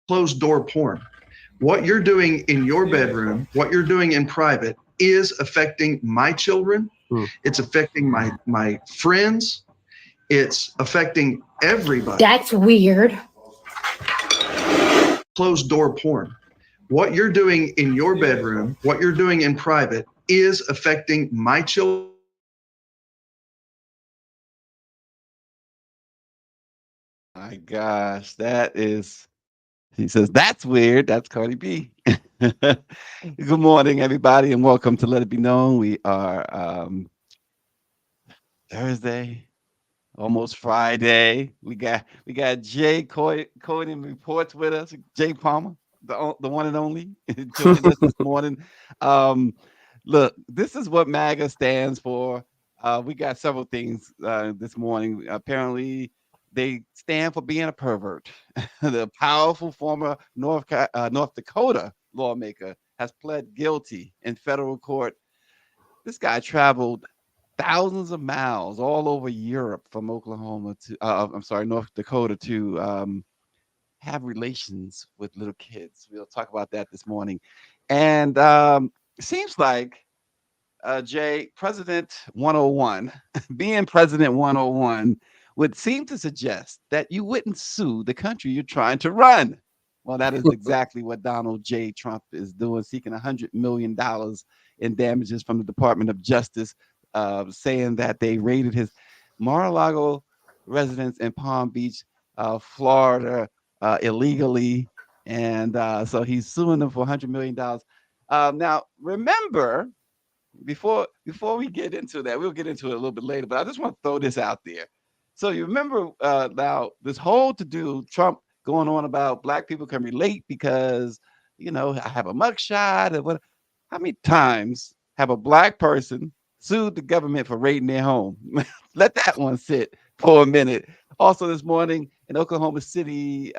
closed door porn. What you're doing in your bedroom, what you're doing in private is affecting my children. Hmm. It's affecting my friends. It's affecting everybody. That's weird. Closed door porn. What you're doing in your bedroom, what you're doing in private is affecting my children. My gosh, that is. He says that's weird. That's Cardi B. Good morning, everybody, and welcome to Let It Be Known. We are Thursday, almost Friday. We got Jay Coyden reports with us. Jay Palmer, the one and only, joined us this morning. Um, Look, this is what MAGA stands for. We got several things this morning. Apparently, they stand for being a pervert. The powerful former North Dakota lawmaker has pled guilty in federal court. This guy traveled thousands of miles all over Europe from Oklahoma to, I'm sorry, North Dakota to have relations with little kids. We'll talk about that this morning. And it seems like Jay, President 101, being President 101 would seem to suggest that you wouldn't sue the country you're trying to run. Well, that is exactly what Donald J. Trump is doing, seeking $100 million in damages from the Department of Justice, saying that they raided his Mar-a-Lago residence in Palm Beach, Florida, illegally. And so he's suing them for $100 million. Now, remember, before we get into that, we'll get into it a little bit later, but I just want to throw this out there. So you remember now this whole to do Trump going on about black people can relate because I have a mugshot and what? How many times have a black person sued the government for raiding their home? Let that one sit for a minute. Also, this morning in Oklahoma City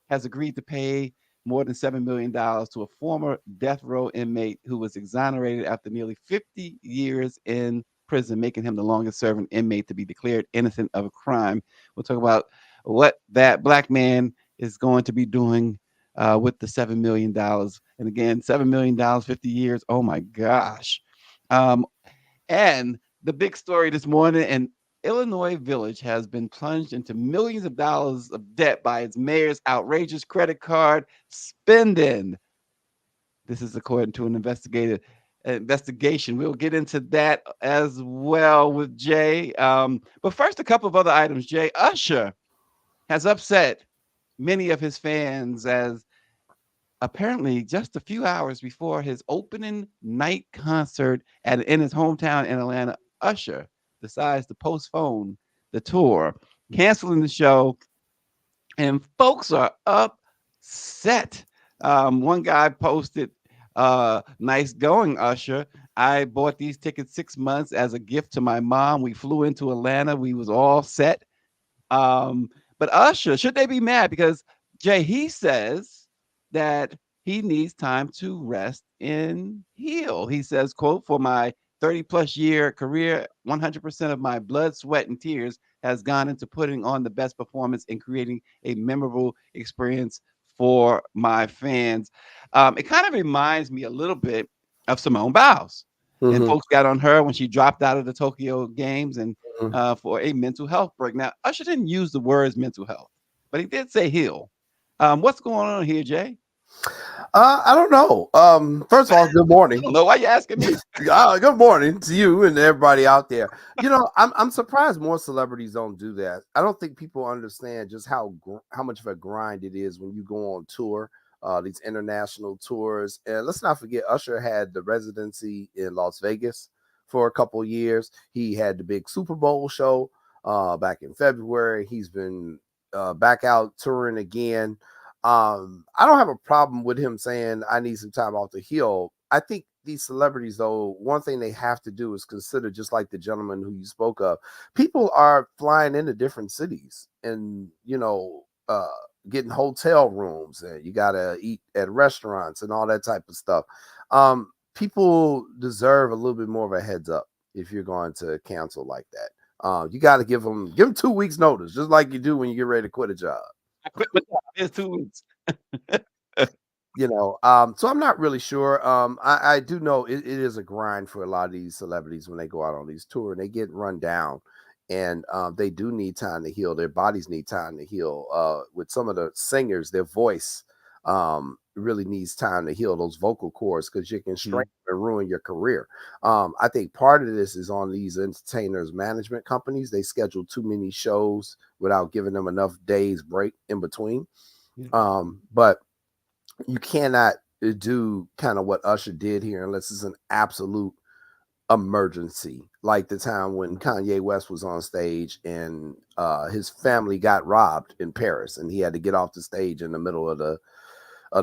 has agreed to pay more than $7 million to a former death row inmate who was exonerated after nearly 50 years in prison, making him the longest serving inmate to be declared innocent of a crime. We'll talk about what that black man is going to be doing with the $7 million. And again, $7 million, 50 years. Oh my gosh. Um, and the big story this morning, an Illinois village has been plunged into millions of dollars of debt by its mayor's outrageous credit card spending. This is according to an investigation. We'll get into that as well with Jay. But first, a couple of other items. Jay, Usher has upset many of his fans as apparently just a few hours before his opening night concert in his hometown in Atlanta, Usher decides to postpone the tour, canceling the show, and folks are upset. One guy posted, "Nice going, Usher. I bought these tickets 6 months as a gift to my mom. We flew into Atlanta. We was all set." But Usher, should they be mad? Because Jay, he says that he needs time to rest and heal. He says, quote, "For my 30 plus year career, 100% of my blood, sweat, and tears has gone into putting on the best performance and creating a memorable experience for my fans." It kind of reminds me a little bit of Simone Biles. And Mhm, folks got on her when she dropped out of the Tokyo Games and mhm. for a mental health break. Now, Usher didn't use the words mental health, but he did say heal. What's going on here, Jay? I don't know. First of all, good I morning. don't know why you asking me. Good morning to you and everybody out there. I'm surprised more celebrities don't do that. I don't think people understand just how much of a grind it is when you go on tour, these international tours. And let's not forget, Usher had the residency in Las Vegas for a couple of years. He had the big Super Bowl show back in February. He's been back out touring again. I don't have a problem with him saying I need some time off to heal. I think these celebrities, though, one thing they have to do is consider, just like the gentleman who you spoke of, people are flying into different cities and getting hotel rooms, and you gotta eat at restaurants and all that type of stuff. People deserve a little bit more of a heads up if you're going to cancel like that. You got to give them 2 weeks notice, just like you do when you get ready to quit a job. I quit my job. It's 2 weeks. So I'm not really sure. I do know it is a grind for a lot of these celebrities when they go out on these tours and they get run down, and they do need time to heal. Their bodies need time to heal. With some of the singers, their voice really needs time to heal, those vocal cords, because you can strain and ruin your career. I think part of this is on these entertainers management companies. They schedule too many shows without giving them enough days break in between. But you cannot do kind of what Usher did here unless it's an absolute emergency, like the time when Kanye West was on stage and his family got robbed in Paris and he had to get off the stage in the middle of the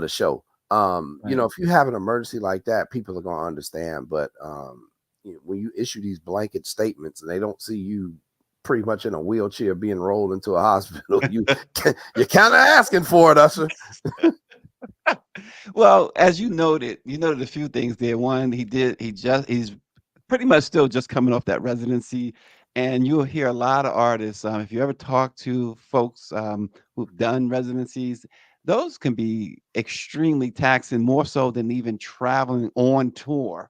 show. If you have an emergency like that, people are going to understand. But when you issue these blanket statements and they don't see you pretty much in a wheelchair being rolled into a hospital, you're kind of asking for it, Usher. Well, as you noted a few things there. One, he's pretty much still just coming off that residency, and you'll hear a lot of artists. If you ever talk to folks who've done residencies, those can be extremely taxing, more so than even traveling on tour,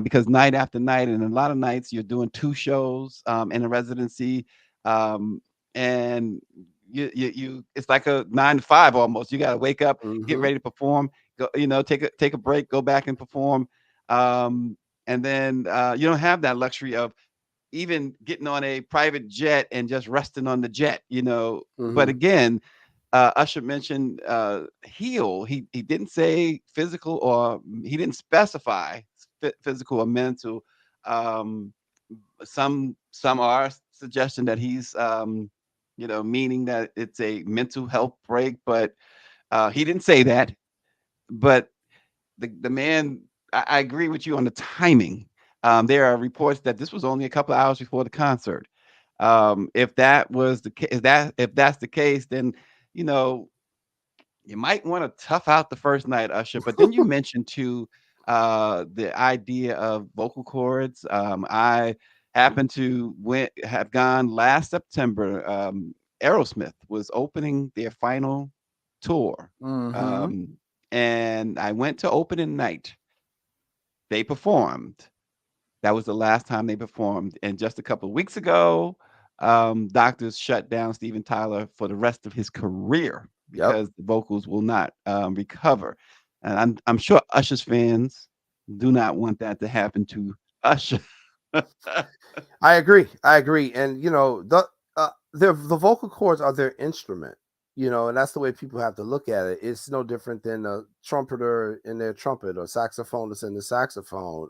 because night after night, and a lot of nights you're doing 2 shows in a residency, and you it's like a 9 to 5 almost. You got to wake up, get ready to perform, go, take a break, go back and perform, and then you don't have that luxury of even getting on a private jet and just resting on the jet. But again, Usher mentioned heal. He didn't say physical, or he didn't specify physical or mental. Some are suggesting that he's meaning that it's a mental health break, but he didn't say that. But the man, I agree with you on the timing. There are reports that this was only a couple of hours before the concert. If that was the case, if that's the case, then you might want to tough out the first night, Usher. But then you mentioned too the idea of vocal cords. I happened to have gone last September. Aerosmith was opening their final tour, and I went to opening night. They performed. That was the last time they performed. And just a couple of weeks ago, doctors shut down Steven Tyler for the rest of his career because the vocals will not recover. And I'm sure Usher's fans do not want that to happen to Usher. I agree. And the vocal cords are their instrument. And that's the way people have to look at it. It's no different than a trumpeter in their trumpet or saxophonist in the saxophone.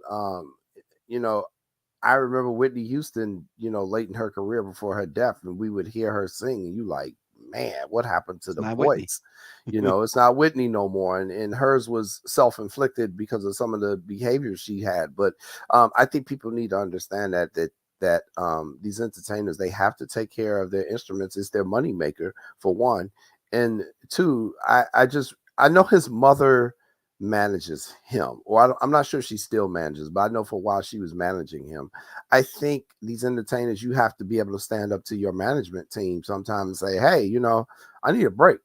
I remember Whitney Houston, late in her career before her death, and we would hear her sing, and you like, man, what happened to the voice? It's not Whitney no more. And hers was self-inflicted because of some of the behaviors she had. But I think people need to understand that these entertainers, they have to take care of their instruments. It's their moneymaker, for one. And two, I know his mother manages him, or I'm not sure she still manages, but I know for a while she was managing him. I think these entertainers, you have to be able to stand up to your management team sometimes and say, hey, I need a break.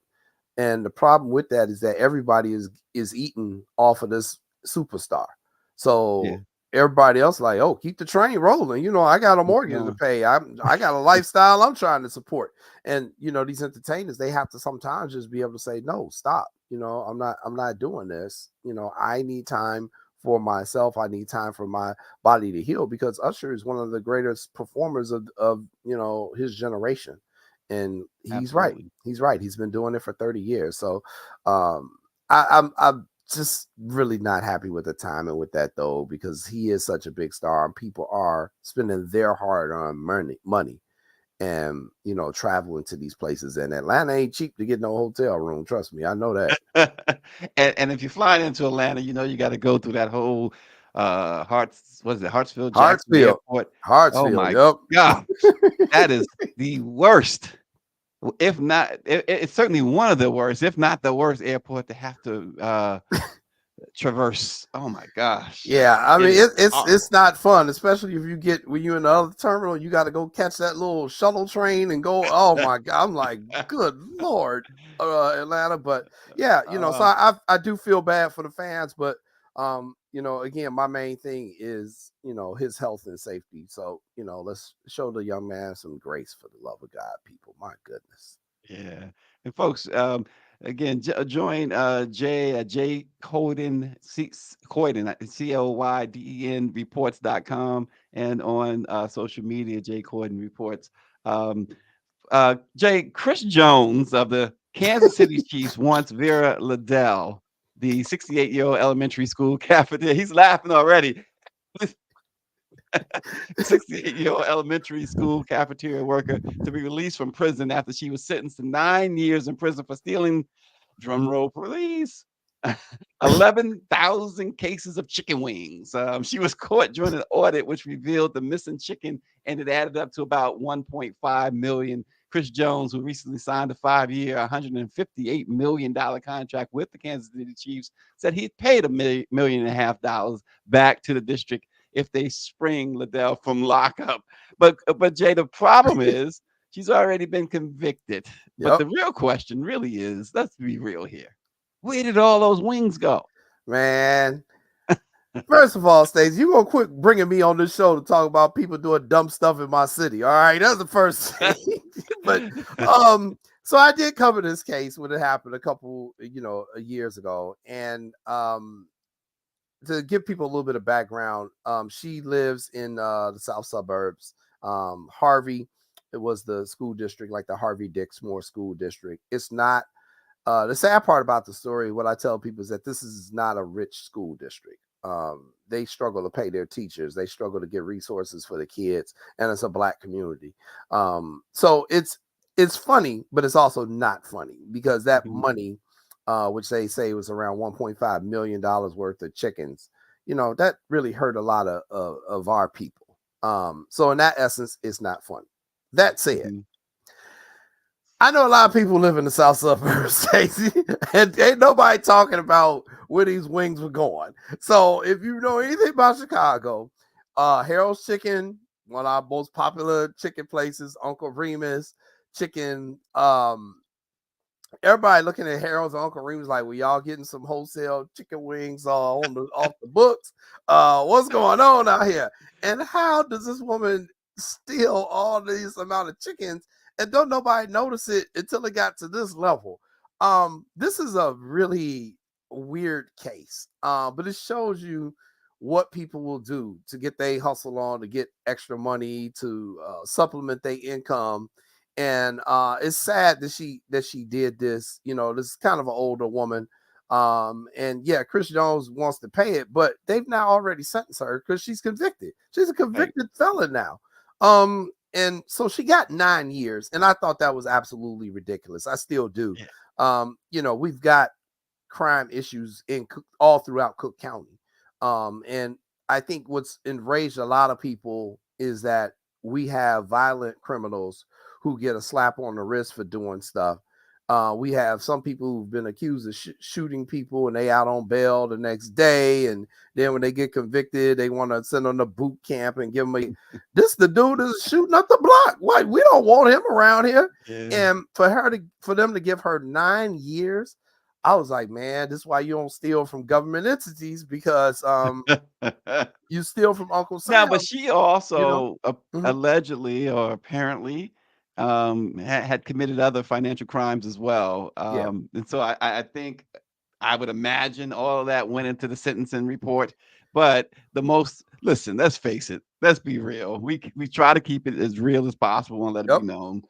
And the problem with that is that everybody is eating off of this superstar. So everybody else like, oh, keep the train rolling. I got a mortgage to pay. I got a lifestyle I'm trying to support. And these entertainers, they have to sometimes just be able to say, no, stop. I'm not doing this. I need time for myself. I need time for my body to heal, because Usher is one of the greatest performers of his generation. And he's right. He's right. He's been doing it for 30 years. So I'm just really not happy with the timing with that, though, because he is such a big star and people are spending their hard-earned money and traveling to these places. And Atlanta ain't cheap to get no hotel room. Trust me, I know that. and if you're flying into Atlanta, you got to go through that whole Hartsfield Airport. Oh my God, that is the worst. If not, it's certainly one of the worst, if not the worst airport to have to traverse. Oh my gosh. Yeah, I mean is it's horrible. not fun, especially if you get when you're in the other terminal, you got to go catch that little shuttle train and go. Oh my God, I'm like, good Lord, Atlanta. But yeah, so Uh, I do feel bad for the fans, but again, my main thing is his health and safety. So let's show the young man some grace for the love of God, people. My goodness. Yeah. And folks, again, join J Coyden, Coyden, Coyden reports.com, and on social media, J Coyden Reports. Um, Jay, Chris Jones of the Kansas City Chiefs wants Vera Liddell, the 68-year-old elementary school cafeteria. He's laughing already. 68-year-old elementary school cafeteria worker to be released from prison after she was sentenced to 9 years in prison for stealing, drum roll please, 11,000 cases of chicken wings. She was caught during an audit which revealed the missing chicken, and it added up to about 1.5 million. Chris Jones, who recently signed a 5-year, $158 million contract with the Kansas City Chiefs, said he'd paid $1.5 million back to the district if they spring Liddell from lockup. But Jay, the problem is she's already been convicted. But Yep, the real question really is, let's be real here. Where did all those wings go? man. First of all, Stacey, you gonna quit bringing me on this show to talk about people doing dumb stuff in my city. All right, that's the first thing. But so I did cover this case when it happened a couple, years ago, and to give people a little bit of background, she lives in the south suburbs. Harvey, it was the school district, like the Harvey Dixmoor School District. It's not. The sad part about the story, what I tell people is that this is not a rich school district. They struggle to pay their teachers. They struggle to get resources for the kids, and it's a Black community. So it's funny, but it's also not funny because that money, which they say was around $1.5 million worth of chickens, that really hurt a lot of our people. So in that essence, it's not funny. That said, I know a lot of people live in the south suburbs, Stacey, and ain't nobody talking about where these wings were going. So if you know anything about Chicago, Harold's Chicken, one of our most popular chicken places, Uncle Remus Chicken. Everybody looking at Harold's and Uncle Remus like, we all getting some wholesale chicken wings off the books. What's going on out here? And how does this woman steal all these amount of chickens and don't nobody notice it until it got to this level? This is a really weird case, but it shows you what people will do to get their hustle on, to get extra money, to supplement their income. And it's sad that she did this. This is kind of an older woman. And yeah, Chris Jones wants to pay it, but they've now already sentenced her because she's convicted. She's a convicted felon now. And so she got 9 years, and I thought that was absolutely ridiculous. I still do. Yeah. We've got crime issues all throughout Cook County. And I think what's enraged a lot of people is that we have violent criminals who get a slap on the wrist for doing stuff. We have some people who've been accused of shooting people and they out on bail the next day. And then when they get convicted, they want to send them to boot camp and give them this the dude is shooting up the block. Why? We don't want him around here. Yeah. And for them to give her 9 years, I was like, man, this is why you don't steal from government entities, because you steal from Uncle Sam. Yeah, but she also allegedly or apparently had committed other financial crimes as well. And so I think I would imagine all of that went into the sentencing report. But listen, let's face it, let's be real. We try to keep it as real as possible and let it be known.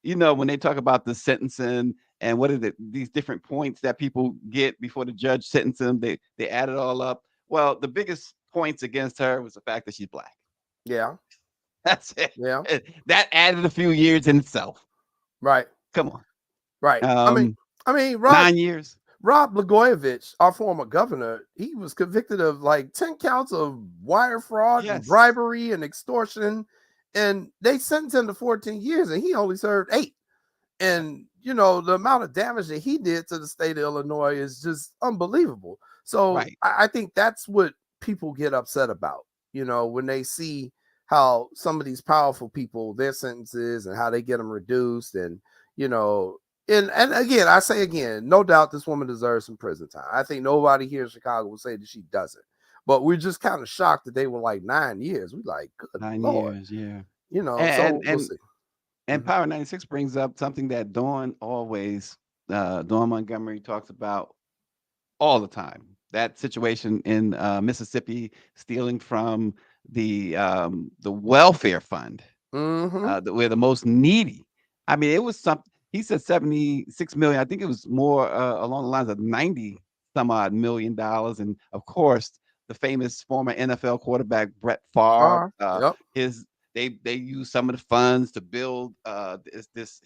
When they talk about the sentencing and what are these different points that people get before the judge sentences them, they add it all up. Well, the biggest points against her was the fact that she's Black. Yeah. That's it. Yeah. That added a few years in itself. Right. Come on. Right. I mean, Rob, 9 years. Rod Blagojevich, our former governor, he was convicted of like 10 counts of wire fraud and bribery and extortion. And they sentenced him to 14 years and he only served 8. And, the amount of damage that he did to the state of Illinois is just unbelievable. So Right. I think that's what people get upset about, when they see how some of these powerful people, their sentences and how they get them reduced. And, and again, I say again, no doubt this woman deserves some prison time. I think nobody here in Chicago will say that she doesn't. But we're just kind of shocked that they were like 9 years. We like, good Lord. years, yeah. So And we'll and see. and Power 96 brings up something that Dawn Montgomery talks about all the time. That situation in Mississippi, stealing from the welfare fund, Mm-hmm. where the most needy. I mean, it was something. He said 76 million. I think it was more along the lines of 90 some odd $1 million. And of course, the famous former NFL quarterback Brett Favre. Far. Yep. His they used some of the funds to build this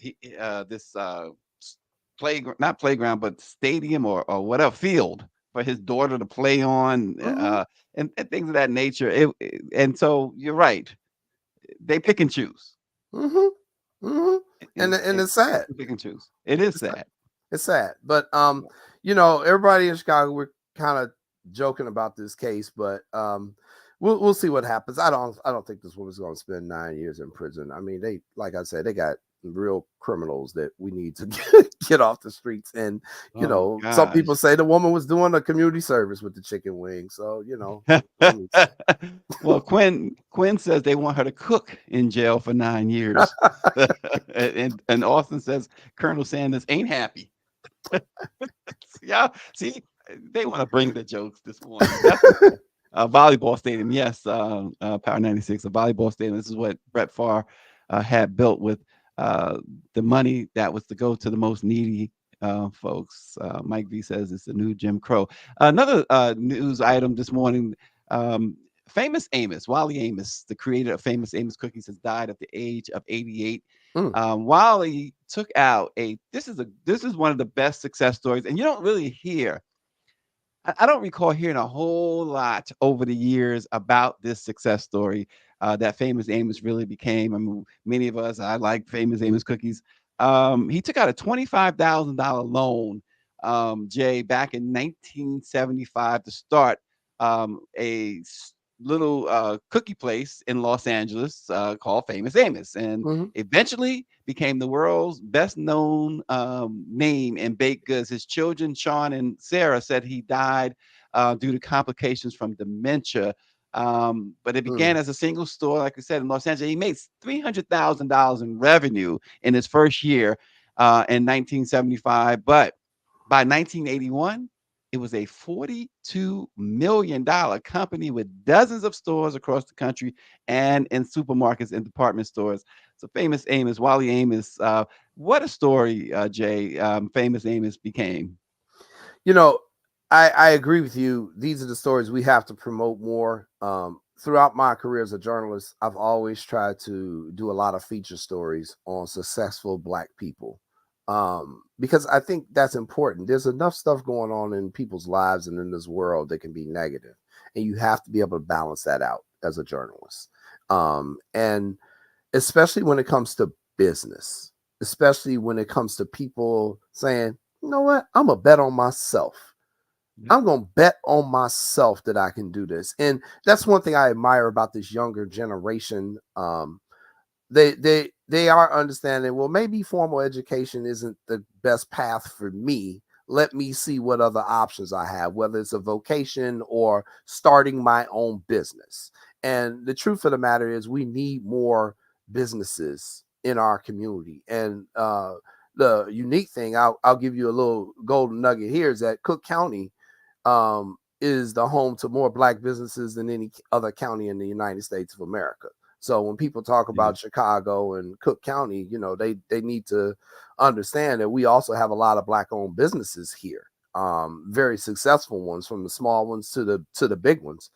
playground, not playground, but stadium or whatever field for his daughter to play on, Mm-hmm. and things of that nature. And so you're right. They pick and choose. Mm-hmm. Mm-hmm. And it's sad. Pick and choose. It is It's sad. sad. It's sad. But everybody in Chicago, we're kind of joking about this case, but we'll see what happens. I don't think this woman's going to spend 9 years in prison. I mean, they, like I said, they got real criminals that we need to get off the streets. And Oh some people gosh. say the woman was doing a community service with the chicken wing. So let me see. Well, Quinn says they want her to cook in jail for 9 years. and Austin says Colonel Sanders ain't happy. Yeah, see, they want to bring the jokes this morning. Volleyball stadium, yes. Power 96, a volleyball stadium. This is what Brett Favre had built with the money that was to go to the most needy folks. Mike V says it's a new Jim Crow. Another news item this morning. Famous Amos, Wally Amos, the creator of Famous Amos Cookies, has died at the age of 88. Wally took out this is one of the best success stories, and you don't really hear. I don't recall hearing a whole lot over the years about this success story that Famous Amos really became. I mean, many of us, I like Famous Amos Cookies. He took out a $25,000 loan, Jay, back in 1975 to start a little cookie place in Los Angeles called Famous Amos, and Mm-hmm. eventually became the world's best known name in baked goods. His children, Sean and Sarah, said he died due to complications from dementia. But it began as a single store, like I said, in Los Angeles. He made $300,000 in revenue in his first year in 1975. But by 1981, it was a $42 million company with dozens of stores across the country and in supermarkets and department stores. So Famous Amos, Wally Amos, what a story, Jay, Famous Amos became. I agree with you. These are the stories we have to promote more. Throughout my career as a journalist, I've always tried to do a lot of feature stories on successful Black people. Because I think that's important. There's enough stuff going on in people's lives and in this world that can be negative, and you have to be able to balance that out as a journalist. And especially when it comes to business, especially when it comes to people saying, you know what, I'm gonna bet on myself. I'm going to bet on myself that I can do this. And that's one thing I admire about this younger generation. They are understanding, well, maybe formal education isn't the best path for me. Let me see what other options I have, whether it's a vocation or starting my own business. And the truth of the matter is we need more businesses in our community. And the unique thing, I'll give you a little golden nugget here, is that Cook County is the home to more Black businesses than any other county in the United States of America. So when people talk about Chicago and Cook County, they need to understand that we also have a lot of Black-owned businesses here, very successful ones, from the small ones to the big ones.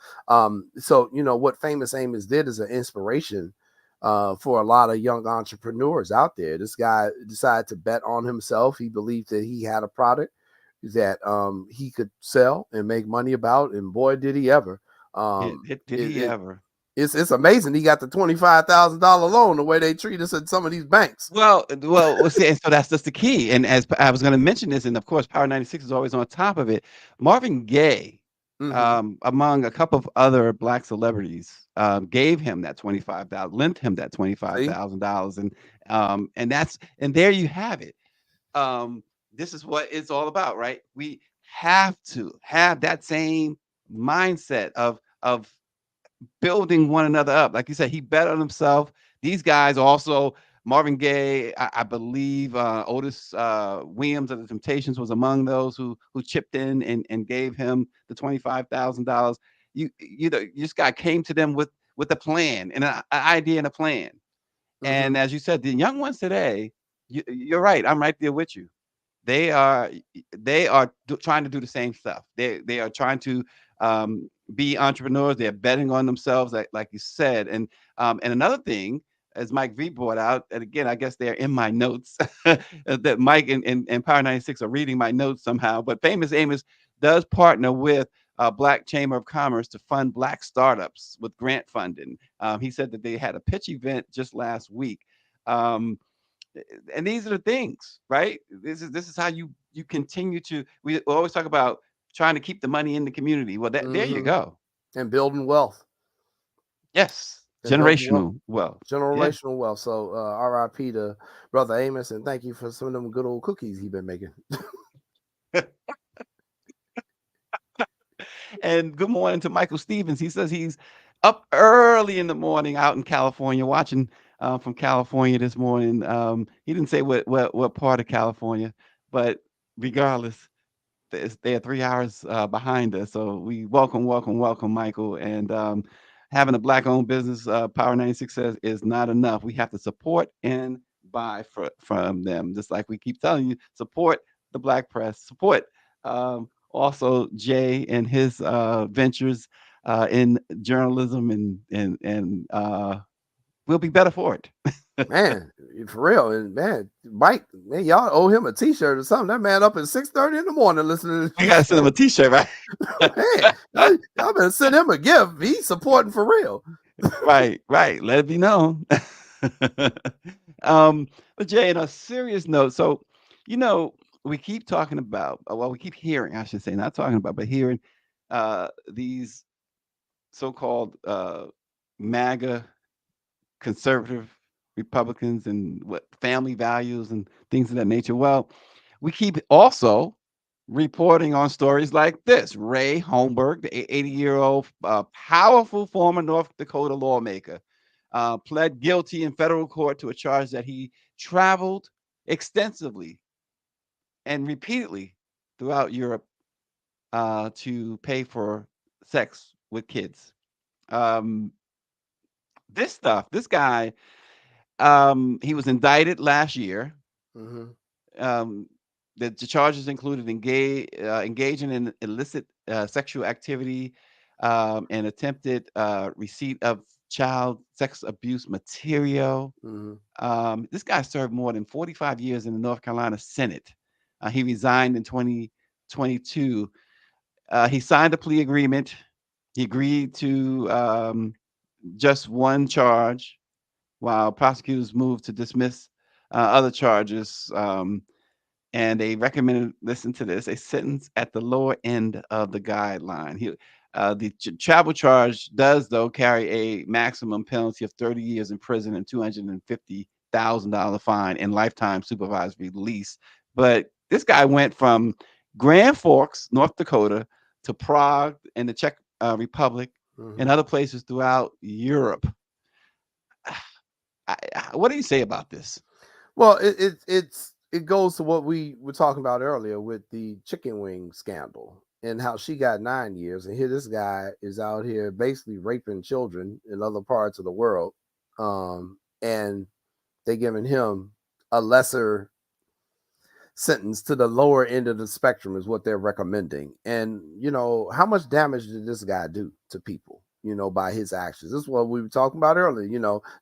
So what Famous Amos did is an inspiration for a lot of young entrepreneurs out there. This guy decided to bet on himself. He believed that he had a product that he could sell and make money about, and boy, did he ever. Did he ever? It's amazing he got the $25,000 loan the way they treat us at some of these banks. Well, see, and so that's just the key. And as I was going to mention this, and of course, Power 96 is always on top of it. Marvin Gaye, among a couple of other black celebrities, gave him that 25,000, lent him that $25,000, and there you have it. This is what it's all about, right? We have to have that same mindset of building one another up. Like you said, he bet on himself. These guys also, Marvin Gaye, I believe Otis Williams of the Temptations was among those who chipped in and gave him the $25,000. This guy came to them with a plan and an idea and a plan. And as you said, the young ones today, you're right. I'm right there with you. They are trying to do the same stuff. They are trying to be entrepreneurs. They're betting on themselves, like you said. And another thing, as Mike V brought out, and again, I guess they're in my notes that Mike and Power 96 are reading my notes somehow. But Famous Amos does partner with Black Chamber of Commerce to fund Black startups with grant funding. He said that they had a pitch event just last week. And these are the things, right? This is how you continue to. We always talk about trying to keep the money in the community. Well, there you go. And building wealth. Yes, generational wealth. Generational wealth. So R.I.P. to Brother Amos, and thank you for some of them good old cookies he's been making. And good morning to Michael Stevens. He says he's up early in the morning out in California, watching from California this morning. He didn't say what part of California, but regardless, they are 3 hours behind us. So we welcome Michael. And having a Black-owned business, Power 96 says, is not enough. We have to support and buy from them. Just like we keep telling you, support the Black press, support also Jay and his ventures in journalism, and we'll be better for it. Man, for real. And man, Mike, man, y'all owe him a t-shirt or something. That man up at 6:30 in the morning listening to You gotta send him a t-shirt, right? Man, y'all better send him a gift. He's supporting for real. Right. Let it be known. But Jay, on a serious note, so we keep talking about, we keep hearing, I should say, not talking about, but hearing these so-called MAGA conservative Republicans and what family values and things of that nature. Well, we keep also reporting on stories like this. Ray Holmberg, the 80-year-old powerful former North Dakota lawmaker, pled guilty in federal court to a charge that he traveled extensively and repeatedly throughout Europe to pay for sex with kids. This guy, he was indicted last year. The charges included engaging in illicit sexual activity and attempted receipt of child sex abuse material. This guy served more than 45 years in the North Carolina Senate. He resigned in 2022. He signed a plea agreement. He agreed to just one charge, while prosecutors moved to dismiss other charges. And they recommended, listen to this, a sentence at the lower end of the guideline. The travel charge does, though, carry a maximum penalty of 30 years in prison and $250,000 fine and lifetime supervised release. But this guy went from Grand Forks, North Dakota, to Prague in the Czech Republic and other places throughout Europe. What do you say about this? Well, it goes to what we were talking about earlier with the chicken wing scandal and how she got 9 years, and here this guy is out here basically raping children in other parts of the world, and they're giving him a lesser sentence to the lower end of the spectrum is what they're recommending. And how much damage did this guy do to people by his actions? This is what we were talking about earlier,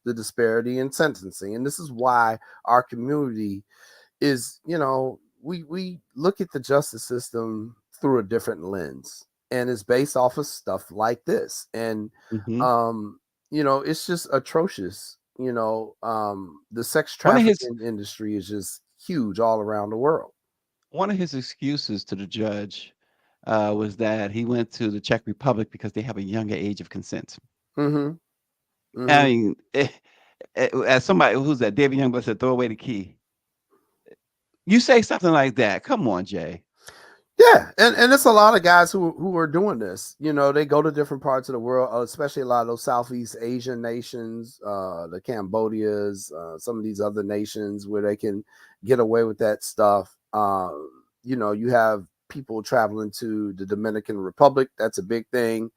the disparity in sentencing. And this is why our community is, we look at the justice system through a different lens, and it's based off of stuff like this. And it's just atrocious. The sex One of his trafficking industry is just huge all around the world. one of his excuses to the judge was that he went to the Czech Republic because they have a younger age of consent. Mm-hmm. I Mm-hmm. mean, as somebody who's that David Youngblood said, throw away the key. You say something like that. Come on, Jay. Yeah, and it's a lot of guys who are doing this. They go to different parts of the world, especially a lot of those Southeast Asian nations, the Cambodias, some of these other nations where they can get away with that stuff. You have people traveling to the Dominican Republic. That's a big thing.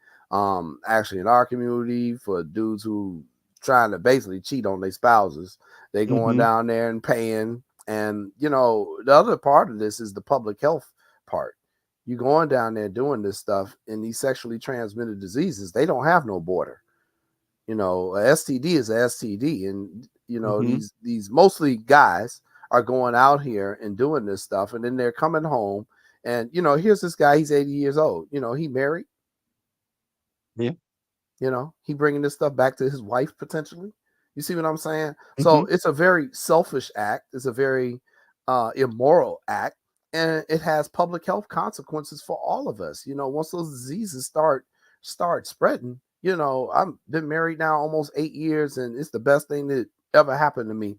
Actually, in our community, for dudes who trying to basically cheat on their spouses, they going Hmm. down there and paying. And the other part of this is the public health part. You going down there doing this stuff, and these sexually transmitted diseases, they don't have no border. A STD is a STD, and Hmm. these mostly guys are going out here and doing this stuff, and then they're coming home, and here's this guy, he's 80 years old. He married. Yeah. He bringing this stuff back to his wife potentially. You see what I'm saying? Hmm. So it's a very selfish act. It's a very immoral act, and it has public health consequences for all of us. Once those diseases start spreading. I've been married now almost 8 years, and it's the best thing that ever happened to me.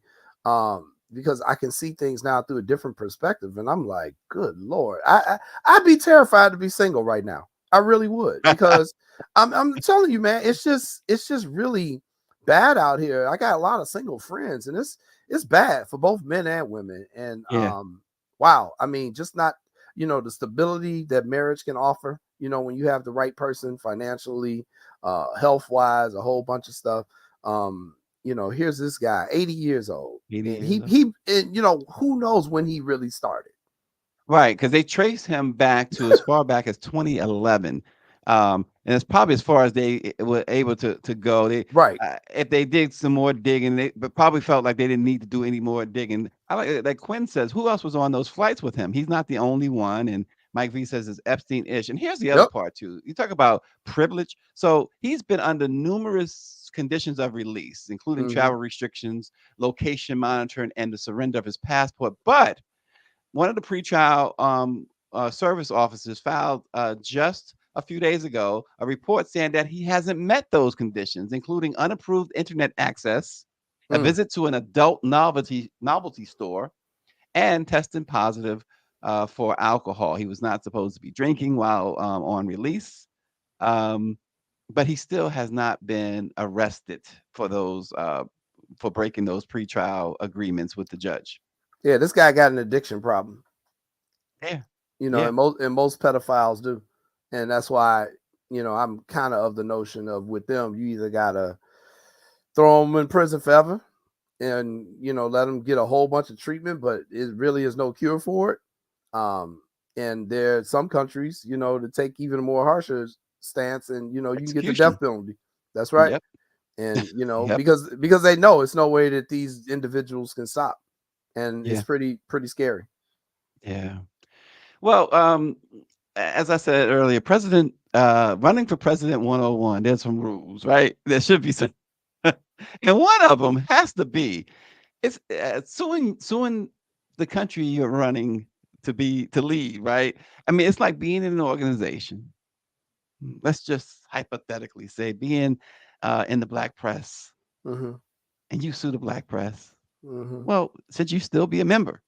Because I can see things now through a different perspective, and I'm like, good Lord, I'd be terrified to be single right now. I really would, because I'm telling you, man, it's just really bad out here. I got a lot of single friends, and it's bad for both men and women. And Yeah. wow, I mean, just not the stability that marriage can offer. When you have the right person financially, health wise, a whole bunch of stuff. Here's this guy, 80 years old, 80 and years old. who knows when he really started. Right, because they trace him back to as far back as 2011, and it's probably as far as they were able to go. They Right. if they did some more digging, they but probably felt like they didn't need to do any more digging. I like Quinn says, who else was on those flights with him? He's not the only one, and Mike V says it's Epstein-ish. And here's the other Yep. part too. You talk about privilege. So he's been under numerous conditions of release, including Mm-hmm. travel restrictions, location monitoring, and the surrender of his passport. But one of the pretrial service officers filed just a few days ago a report saying that he hasn't met those conditions, including unapproved internet access, a Mm. visit to an adult novelty store, and testing positive for alcohol. He was not supposed to be drinking while on release, um, but he still has not been arrested for those for breaking those pretrial agreements with the judge. Yeah, this guy got an addiction problem. Yeah, And yeah. most pedophiles do, and that's why I'm kind of the notion of, with them, you either gotta throw them in prison forever, and let them get a whole bunch of treatment, but it really is no cure for it. And there are some countries to take even a more harsher stance, and you can get the death Execution. penalty. That's right. Yep. And Yep. because they know it's no way that these individuals can stop, and it's Yeah. pretty scary. Yeah. Well, as I said earlier, President running for President 101, there's some rules, right? There should be some, and one of them has to be it's suing the country you're running to lead, right? I mean, it's like being in an organization. Let's just hypothetically say being in the black press, Mm-hmm. and you sue the black press. Mm-hmm. Well, should you still be a member?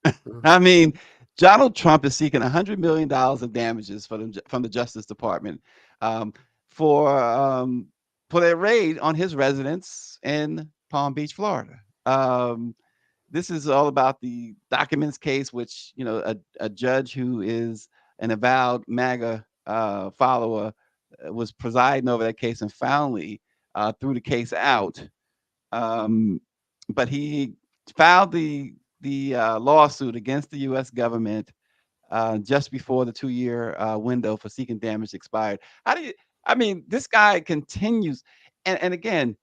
Mm-hmm. I mean, Donald Trump is seeking $100 million in damages from the Justice Department um, for um, for their raid on his residence in Palm Beach, Florida. This is all about the documents case, which a judge who is an avowed MAGA follower was presiding over that case and finally threw the case out. Um, but he filed the lawsuit against the U.S. government just before the 2-year window for seeking damage expired. How do you? I mean, this guy continues, and again,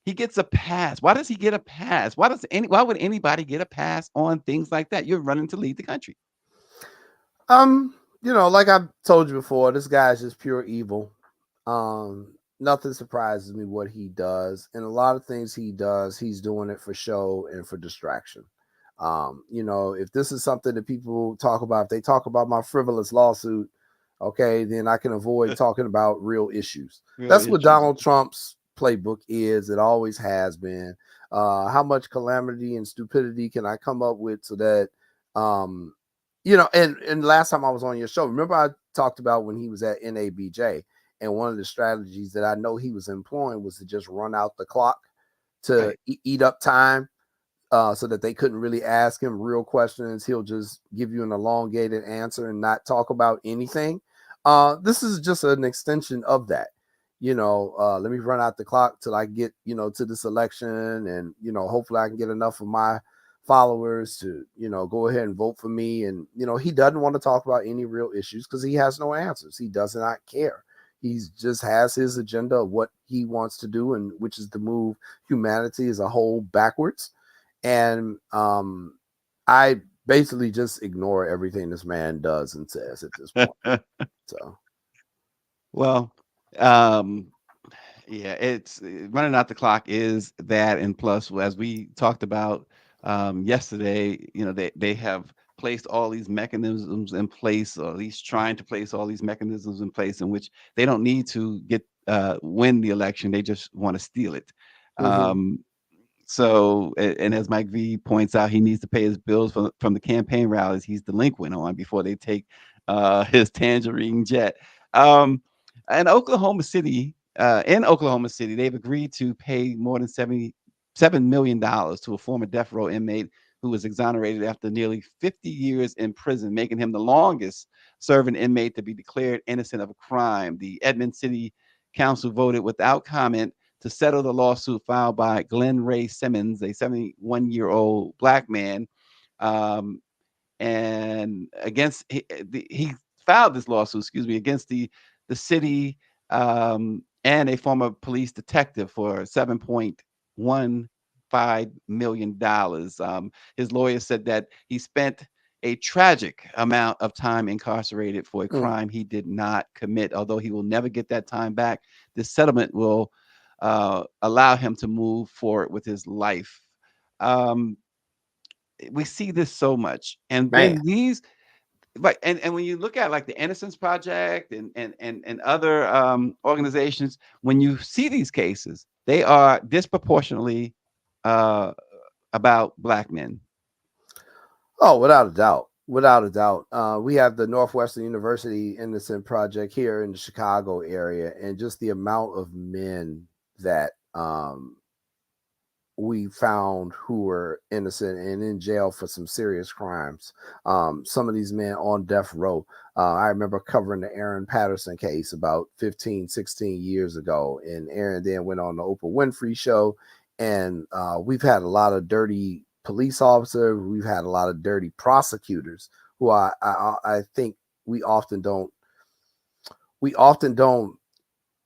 he gets a pass. Why does he get a pass? Why would anybody get a pass on things like that? You're running to lead the country. Like I've told you before, this guy's just pure evil. nothing surprises me what he does, and a lot of things he does, he's doing it for show and for distraction. If this is something that people talk about, if they talk about my frivolous lawsuit, okay, then I can avoid talking about real issues. Real That's what issues. Donald Trump's playbook is. It always has been. How much calamity and stupidity can I come up with so that, and last time I was on your show, remember I talked about when he was at NABJ, and one of the strategies that I know he was employing was to just run out the clock to Right. eat up time, so that they couldn't really ask him real questions. He'll just give you an elongated answer and not talk about anything. This is just an extension of that. Let me run out the clock till I get, to this election, and, hopefully I can get enough of my followers to, go ahead and vote for me. And, he doesn't want to talk about any real issues because he has no answers. He does not care. He just has his agenda of what he wants to do, and which is to move humanity as a whole backwards. And I basically just ignore everything this man does and says at this point. So, Well, um, yeah, it's running out the clock is that, and plus, as we talked about yesterday, they have placed all these mechanisms in place, or at least trying to place all these mechanisms in place, in which they don't need to get win the election; they just want to steal it. mhm. Um, and as Mike V points out, he needs to pay his bills from the campaign rallies he's delinquent on before they take his tangerine jet. Um, in Oklahoma City, they've agreed to pay more than $77 million to a former death row inmate who was exonerated after nearly 50 years in prison, making him the longest serving inmate to be declared innocent of a crime. The Edmond City Council voted without comment to settle the lawsuit filed by Glenn Ray Simmons, a 71-year-old black man, um, and he filed this lawsuit, against the city, and a former police detective for $7.15 million. His lawyer said that he spent a tragic amount of time incarcerated for a Mm. crime he did not commit. Although he will never get that time back, this settlement will allow him to move forward with his life. Um, we see this so much, and Man. then these, right, and when you look at like the Innocence Project and other organizations, when you see these cases, they are disproportionately uh, about black men. Oh, without a doubt. Without a doubt. We have the Northwestern University Innocent Project here in the Chicago area, and just the amount of men that we found who were innocent and in jail for some serious crimes. Some of these men on death row. I remember covering the Aaron Patterson case about 15, 16 years ago. And Aaron then went on the Oprah Winfrey show. And we've had a lot of dirty police officers. We've had a lot of dirty prosecutors who I think we often don't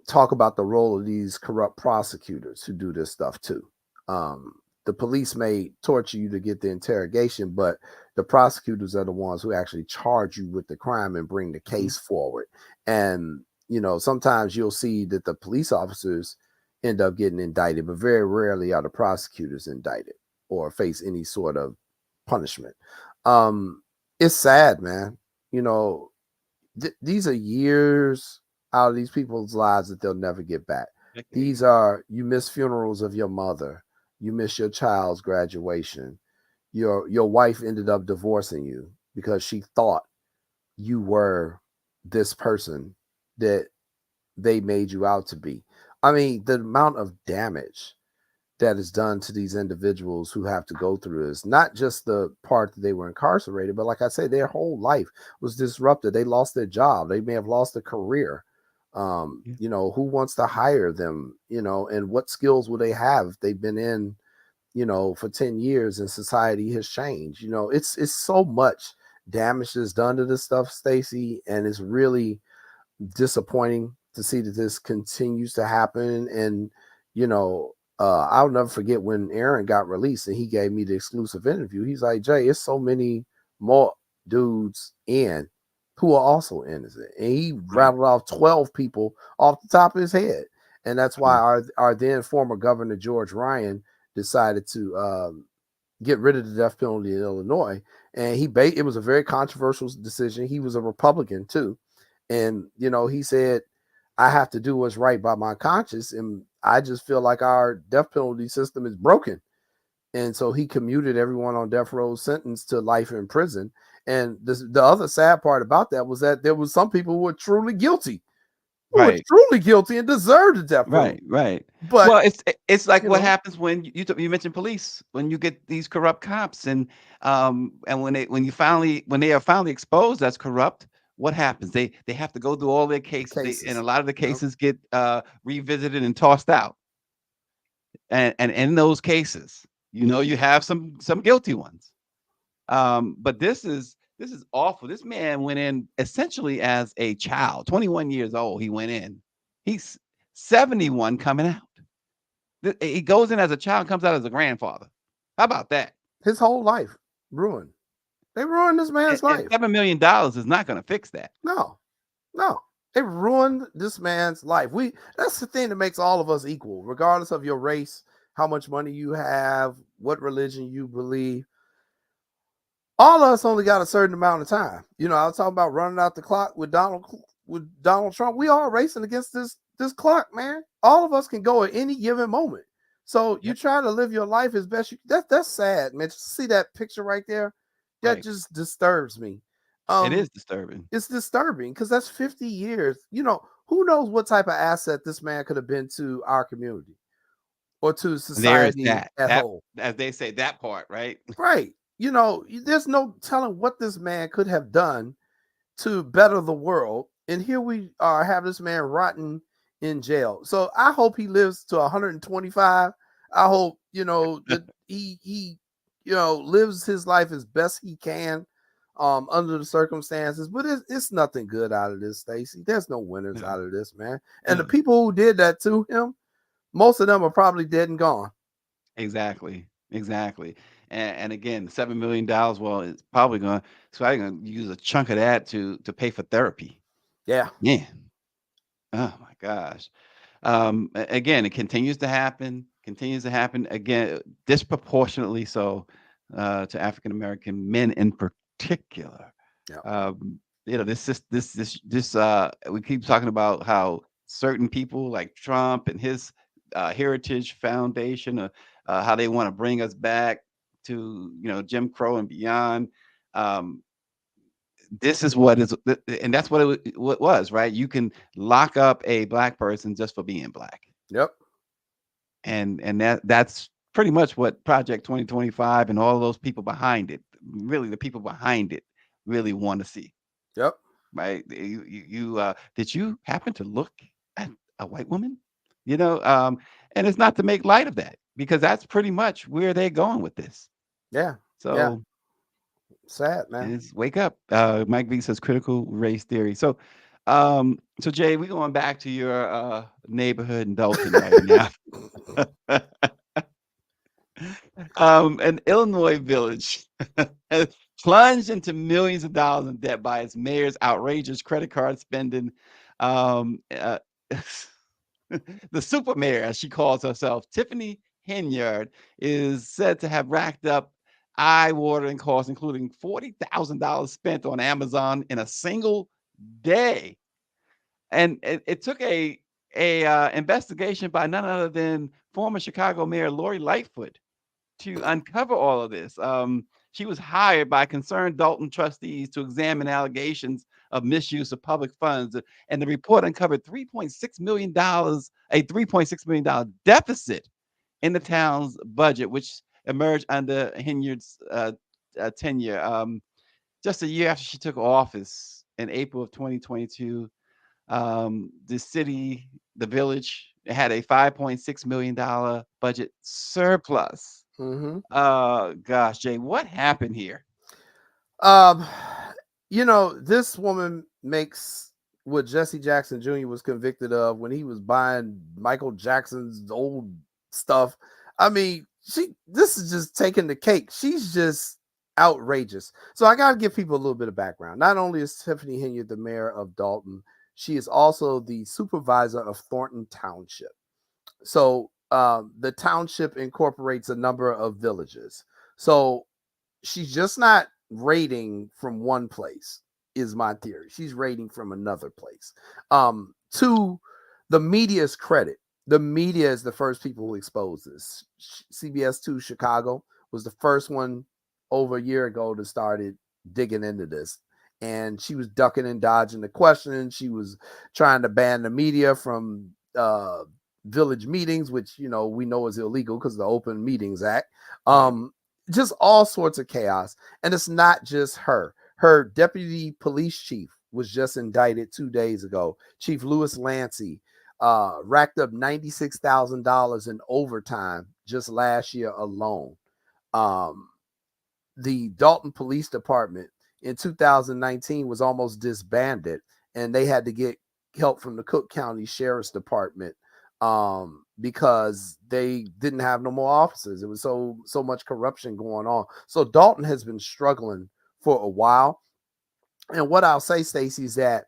talk about the role of these corrupt prosecutors who do this stuff too. Um, the police may torture you to get the interrogation, but the prosecutors are the ones who actually charge you with the crime and bring the Mhm. case forward. And, sometimes you'll see that the police officers end up getting indicted, but very rarely are the prosecutors indicted or face any sort of punishment. Um, it's sad, man. You know, these are years out of these people's lives that they'll never get back. Decades. These are, you miss funerals of your mother, you miss your child's graduation, your wife ended up divorcing you because she thought you were this person that they made you out to be. I mean, the amount of damage that is done to these individuals who have to go through this, not just the part that they were incarcerated, but like I say, their whole life was disrupted. They lost their job. They may have lost a career. Yeah. Who wants to hire them, and what skills will they have if they've been in, for 10 years and society has changed? It's so much damage that's done to this stuff, Stacey, and it's really disappointing to see that this continues to happen. And I'll never forget when Aaron got released and he gave me the exclusive interview. He's like, Jay, it's so many more dudes in who are also innocent, and he Right. rattled off 12 people off the top of his head. And that's why our then former governor, George Ryan, decided to get rid of the death penalty in Illinois. And it was a very controversial decision. He was a Republican too. And, he said, I have to do what's right by my conscience. And I just feel like our death penalty system is broken. And so he commuted everyone on death row sentenced to life in prison. And the other sad part about that was that there was some people who were truly guilty, Right. and deserved the death penalty. Right. But well, it's like what happens when you mentioned police, when you get these corrupt cops, and when they are finally exposed as corrupt, what happens? They have to go through all their cases, and a lot of the cases get revisited and tossed out. And in those cases, you have some guilty ones. But this is awful. This man went in essentially as a child, 21 years old. He went in. He's 71 coming out. He goes in as a child, comes out as a grandfather. How about that? His whole life ruined. They ruined this man's life. $7 million is not going to fix that. No. They ruined this man's life. That's the thing that makes all of us equal, regardless of your race, how much money you have, what religion you believe. All of us only got a certain amount of time. I was talking about running out the clock with Donald Trump. We all racing against this clock, man. All of us can go at any given moment. So you try to live your life as best you. That's sad, man. Just see that picture right there. That just disturbs me. It is disturbing. It's disturbing because that's 50 years. Who knows what type of asset this man could have been to our community or to society at whole. As they say, that part, right? Right. There's no telling what this man could have done to better the world. And here we are, have this man rotting in jail. So I hope he lives to 125. I hope, that he lives his life as best he can under the circumstances. But it's nothing good out of this, Stacey. There's no winners out of this, man. And the people who did that to him, most of them are probably dead and gone. Exactly. And again, $7 million. Well, it's probably going to use a chunk of that to pay for therapy. Yeah. Oh my gosh. Again, it continues to happen again, disproportionately so to African American men in particular. Yeah. This we keep talking about how certain people like Trump and his Heritage Foundation, how they want to bring us back to Jim Crow and beyond. This is what is, and that's what it was, right? You can lock up a black person just for being black. Yep. And that's pretty much what Project 2025 and all those people behind it, really the people behind it, really want to see. Yep. Right? You did you happen to look at a white woman? And it's not to make light of that, because that's pretty much where they're going with this. Yeah. So sad, man. It's wake up. Mike V says critical race theory. So Jay, we're going back to your neighborhood in Dalton right now. An Illinois village has plunged into millions of dollars in debt by its mayor's outrageous credit card spending. The super mayor, as she calls herself, Tiffany Henyard, is said to have racked up eye-watering costs, including $40,000 spent on Amazon in a single day. And it took a investigation by none other than former Chicago Mayor Lori Lightfoot to uncover all of this. She was hired by concerned Dalton trustees to examine allegations of misuse of public funds, and the report uncovered $3.6 million, a $3.6 million deficit in the town's budget, which emerged under Henyard's tenure. Just a year after she took office in April of 2022, the village had a $5.6 million budget surplus. Mm-hmm. Gosh, Jay, what happened here? This woman makes what Jesse Jackson Jr. was convicted of when he was buying Michael Jackson's old stuff. I mean, this is just taking the cake. She's just outrageous. So I got to give people a little bit of background. Not only is Tiffany Henyard the mayor of Dalton, She is also the supervisor of Thornton Township. So the township incorporates a number of villages. So she's just not raiding from one place, is my theory. She's raiding from another place. To the media's credit, the media is the first people who exposed this. CBS 2 Chicago was the first one over a year ago to started digging into this. And she was ducking and dodging the question. She was trying to ban the media from village meetings, which we know is illegal because of the Open Meetings Act. Just all sorts of chaos. And it's not just her. Her deputy police chief was just indicted 2 days ago. Chief Louis Lancey racked up $96,000 in overtime just last year alone. The Dalton Police Department in 2019 was almost disbanded, and they had to get help from the Cook County Sheriff's Department because they didn't have no more officers. It was so much corruption going on. So Dalton has been struggling for a while. And what I'll say, Stacey, is that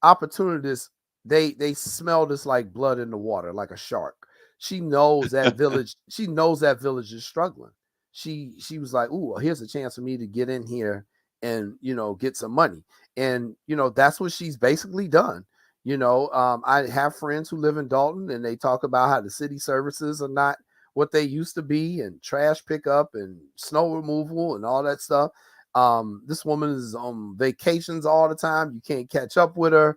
opportunities, they smell this like blood in the water, like a shark. She knows that village. She knows that village is struggling. She was like, "Ooh, well, here's a chance for me to get in here and get some money." And that's what she's basically done. I have friends who live in Dalton, and they talk about how the city services are not what they used to be, and trash pickup and snow removal and all that stuff. This woman is on vacations all the time. You can't catch up with her.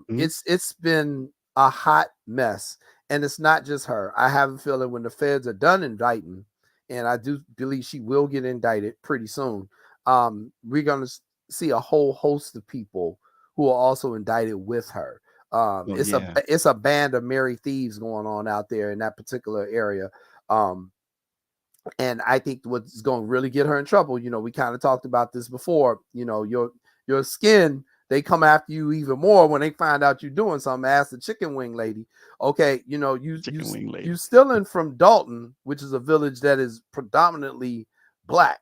It's been a hot mess, and it's not just her. I have a feeling when the feds are done indicting, and I do believe she will get indicted pretty soon, we're going to see a whole host of people who are also indicted with her. It's a band of merry thieves going on out there in that particular area. And I think what's going to really get her in trouble, we kind of talked about this before, your skin, they come after you even more when they find out you're doing something. Ask the chicken wing lady. Okay, you stealing from Dalton, which is a village that is predominantly black,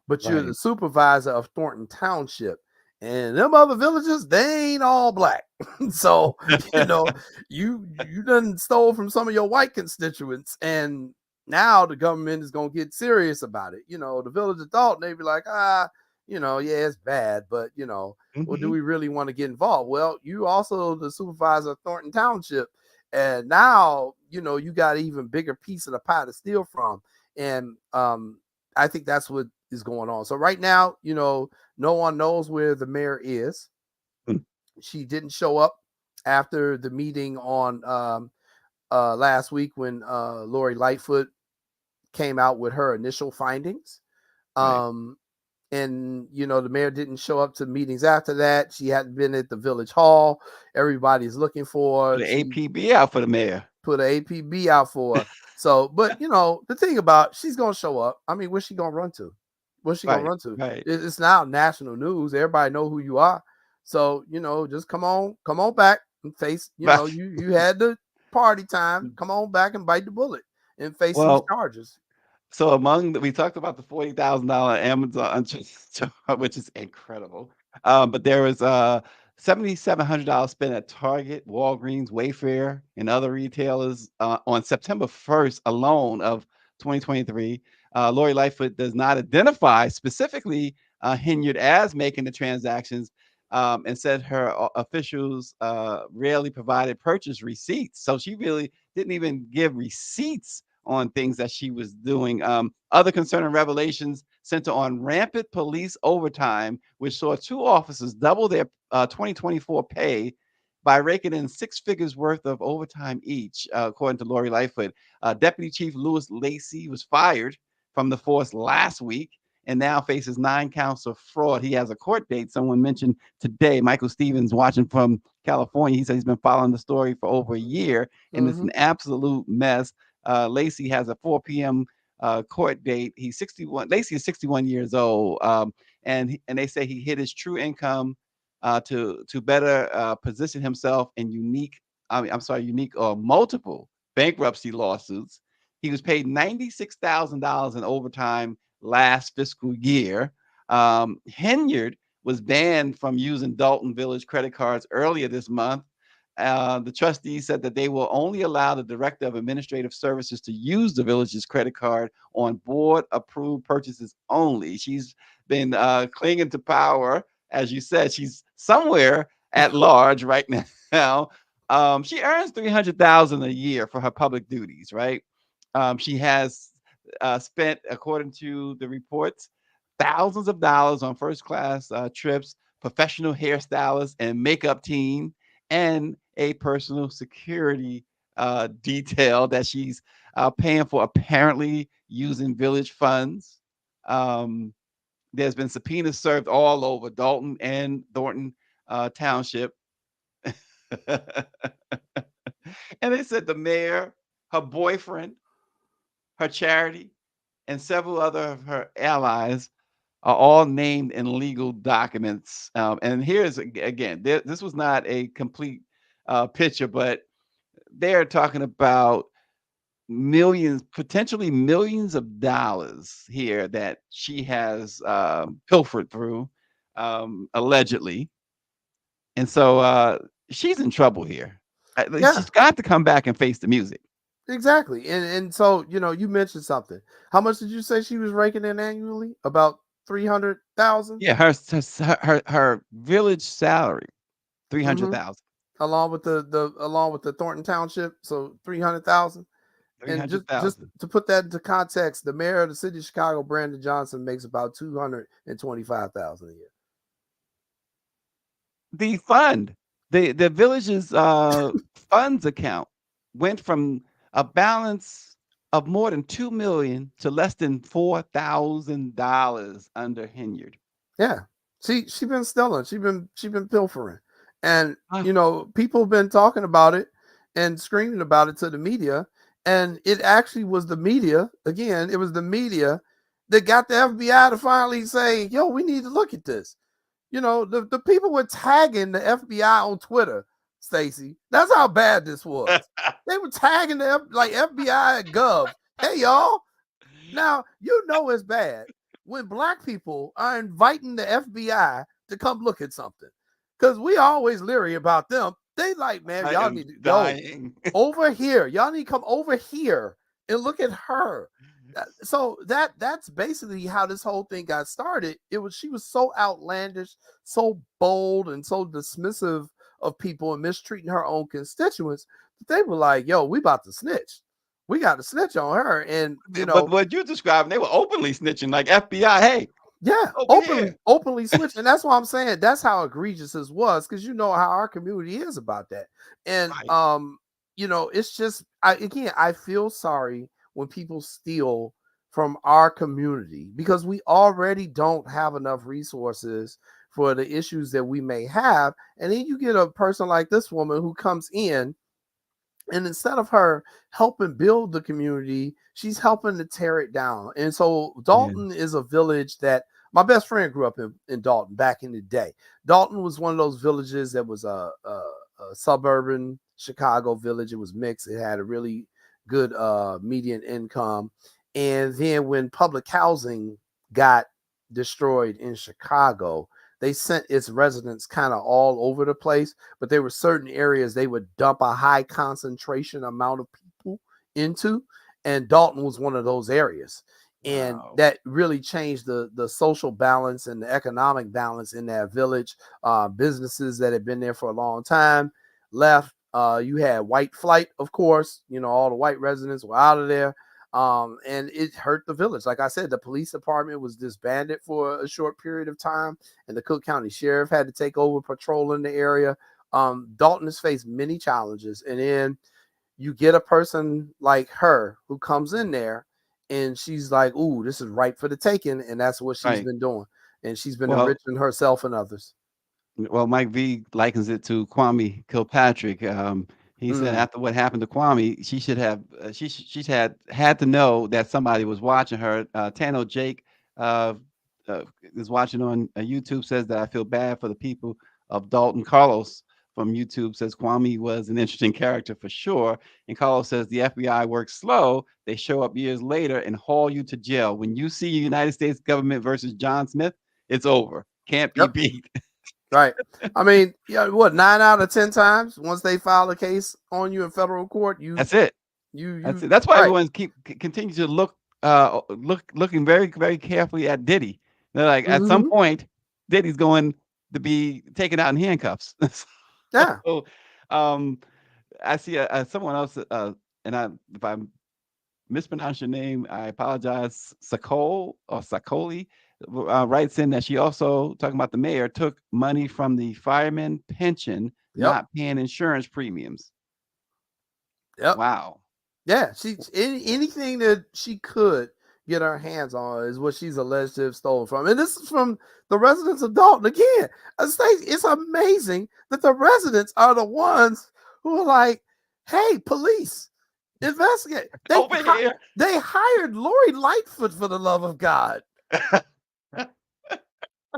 but you're the supervisor of Thornton Township. And them other villages, they ain't all black. So, you done stole from some of your white constituents, and now the government is going to get serious about it. The village of Dalton, they be like, yeah, it's bad, but, well, do we really want to get involved? Well, you also the supervisor of Thornton Township, and now, you got an even bigger piece of the pie to steal from. And I think that's what is going on. So right now, no one knows where the mayor is. She didn't show up after the meeting on last week when Lori Lightfoot came out with her initial findings. And the mayor didn't show up to meetings after that. She hadn't been at the village hall. Everybody's looking for the APB out for the mayor. Put an APB out for her. So, but the thing about, she's gonna show up. I mean, where's she gonna run to? What's she gonna run to? It's now national news. Everybody know who you are. So, just come on back and face. You had the party time. Come on back and bite the bullet and face these charges. So we talked about the $40,000 Amazon, which is incredible. But there was $7,700 spent at Target, Walgreens, Wayfair, and other retailers on September 1st alone of 2023. Lori Lightfoot does not identify specifically Henyard as making the transactions, and said her officials rarely provided purchase receipts. So she really didn't even give receipts on things that she was doing. Other concerning revelations center on rampant police overtime, which saw 2 officers double their 2024 pay by raking in 6 figures worth of overtime each, according to Lori Lightfoot. Deputy Chief Louis Lacy was fired from the force last week and now faces 9 counts of fraud. He has a court date. Someone mentioned today, Michael Stevens, watching from California. He said he's been following the story for over a year, and it's an absolute mess. Lacy has a 4 p.m. Court date. He's 61. Lacy is 61 years old, and they say he hid his true income to better position himself in unique or multiple bankruptcy lawsuits. He was paid $96,000 in overtime last fiscal year. Henyard was banned from using Dalton Village credit cards earlier this month. The trustees said that they will only allow the director of administrative services to use the village's credit card on board approved purchases only. She's been clinging to power. As you said, she's somewhere at large right now. She earns $300,000 a year for her public duties, right? She has spent, according to the reports, thousands of dollars on first class trips, professional hairstylists and makeup team, and a personal security detail that she's paying for, apparently using village funds. Um, there's been subpoenas served all over Dalton and Thornton Township. And they said the mayor, her boyfriend, her charity, and several other of her allies are all named in legal documents. And here's again, this was not a complete picture, but they're talking about millions, potentially millions of dollars here that she has pilfered through, allegedly. And so she's in trouble here. Yeah, She's got to come back and face the music. exactly. And so, you mentioned something. How much did you say she was raking in annually? About 300,000? Yeah, her village salary, Mm-hmm. 300,000. Along with the Thornton Township, so 300,000. And just 300,000. to put that into context, the mayor of the city of Chicago, Brandon Johnson, makes about 225,000 a year. The fund, the village's funds account went from a balance of more than 2 million to less than $4,000 under Henyard. Yeah, she been stealing, she been pilfering, and Ah, people have been talking about it and screaming about it to the media, and it actually was the media. Again, it was the media that got the FBI to finally say, "Yo, we need to look at this." The people were tagging the FBI on Twitter, Stacy. That's how bad this was. They were tagging like FBI Gov. Hey, y'all. Now, it's bad when black people are inviting the FBI to come look at something. Because we always leery about them. They like, man, I y'all am need to go dying. over here. Y'all need to come over here and look at her. So that's basically how this whole thing got started. She was so outlandish, so bold, and so dismissive of people and mistreating her own constituents that they were like, yo, we about to snitch. We got to snitch on her. And But what you describing, they were openly snitching, like FBI. Hey, yeah, over here. openly switch. And that's why I'm saying that's how egregious this was, because you know how our community is about that. And Right. it's just I feel sorry when people steal from our community, because we already don't have enough resources for the issues that we may have. And then you get a person like this woman who comes in, and instead of her helping build the community, she's helping to tear it down. And so Yeah. Dalton is a village that my best friend grew up in Dalton back in the day. Dalton was one of those villages that was a suburban Chicago village. It was mixed. It had a really good median income. And then when public housing got destroyed in Chicago, they sent its residents kind of all over the place, but there were certain areas they would dump a high concentration amount of people into, and Dalton was one of those areas. And Wow. that really changed the social balance and the economic balance in that village. Businesses that had been there for a long time left. You had white flight, of course. All the white residents were out of there. And it hurt the village. Like I said, the police department was disbanded for a short period of time, and the Cook County Sheriff had to take over patrolling the area. Dalton has faced many challenges, and then you get a person like her who comes in there, and she's like, "Ooh, this is ripe for the taking," and that's what she's Right. been doing, and she's been Well, enriching herself and others. Mike V likens it to Kwame Kilpatrick. He said Mm, after what happened to Kwame, she should have she's had to know that somebody was watching her. Tano Jake uh, is watching on YouTube. Says that I feel bad for the people of Dalton. Carlos from YouTube says Kwame was an interesting character for sure. And Carlos says the FBI works slow. They show up years later and haul you to jail. When you see United States government versus John Smith, it's over. can't be Yep. beat. Right. I mean, yeah, what 9 out of 10 times once they file a case on you in federal court, That's it. That's you it. That's why right. everyone continue to looking very very carefully at Diddy. They're like, at some Hmm. point, Diddy's going to be taken out in handcuffs. Yeah. So, um, I see someone else, and if I mispronounce your name, I apologize. Sakoli writes in that she also, talking about the mayor, took money from the fireman pension, Yep. not paying insurance premiums. Yep. Wow. Yeah. Anything that she could get her hands on is what she's alleged to have stolen from. And this is from the residents of Dalton. Again, it's amazing that the residents are the ones who are like, hey, police, investigate. Over here. They hired Lori Lightfoot, for the love of God.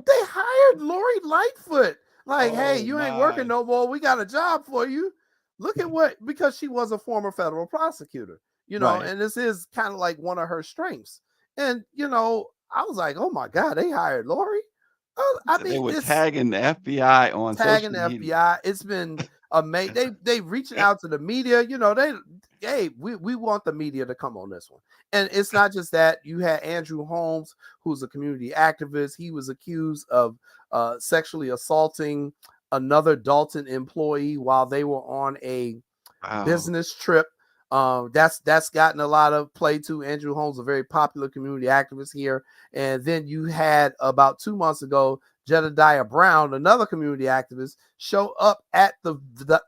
They hired Lori Lightfoot. Like, hey, Oh you ain't working my. no more. We got a job for you. Look at because she was a former federal prosecutor, Right. and this is kind of like one of her strengths. And, I was like, oh my God, they hired Lori. I So they mean, were it's tagging the FBI on tagging social the media. FBI. It's been amazing. They reaching out to the media. We want the media to come on this one. And it's not just that. You had Andrew Holmes, who's a community activist. He was accused of sexually assaulting another Dalton employee while they were on a Wow. business trip. That's gotten a lot of play too. Andrew Holmes, a very popular community activist here. And then you had about 2 months ago, Jedediah Brown, another community activist, show up at the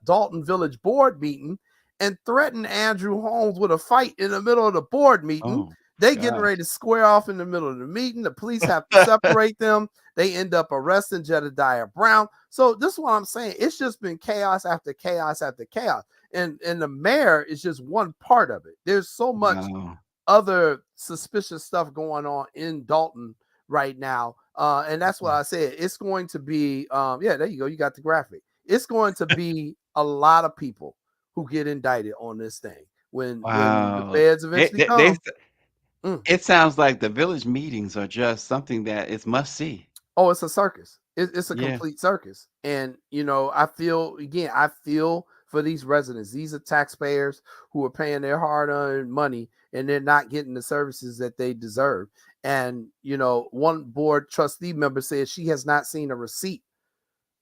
Dalton Village board meeting and threaten Andrew Holmes with a fight in the middle of the board meeting. Oh They getting gosh. ready to square off in the middle of the meeting. The police have to separate them. They end up arresting Jedediah Brown. So this is what I'm saying. It's just been chaos after chaos after chaos. And the mayor is just one part of it. There's so much Wow. other suspicious stuff going on in Dalton right now. And that's what I said. It's going to be, there you go. You got the graphic. It's going to be a lot of people who get indicted on this thing when the Wow. feds eventually come. It sounds like the village meetings are just something that is must see. Oh, it's a circus. It's a Yeah. complete circus. And, I feel for these residents. These are taxpayers who are paying their hard-earned money and they're not getting the services that they deserve. And, one board trustee member said she has not seen a receipt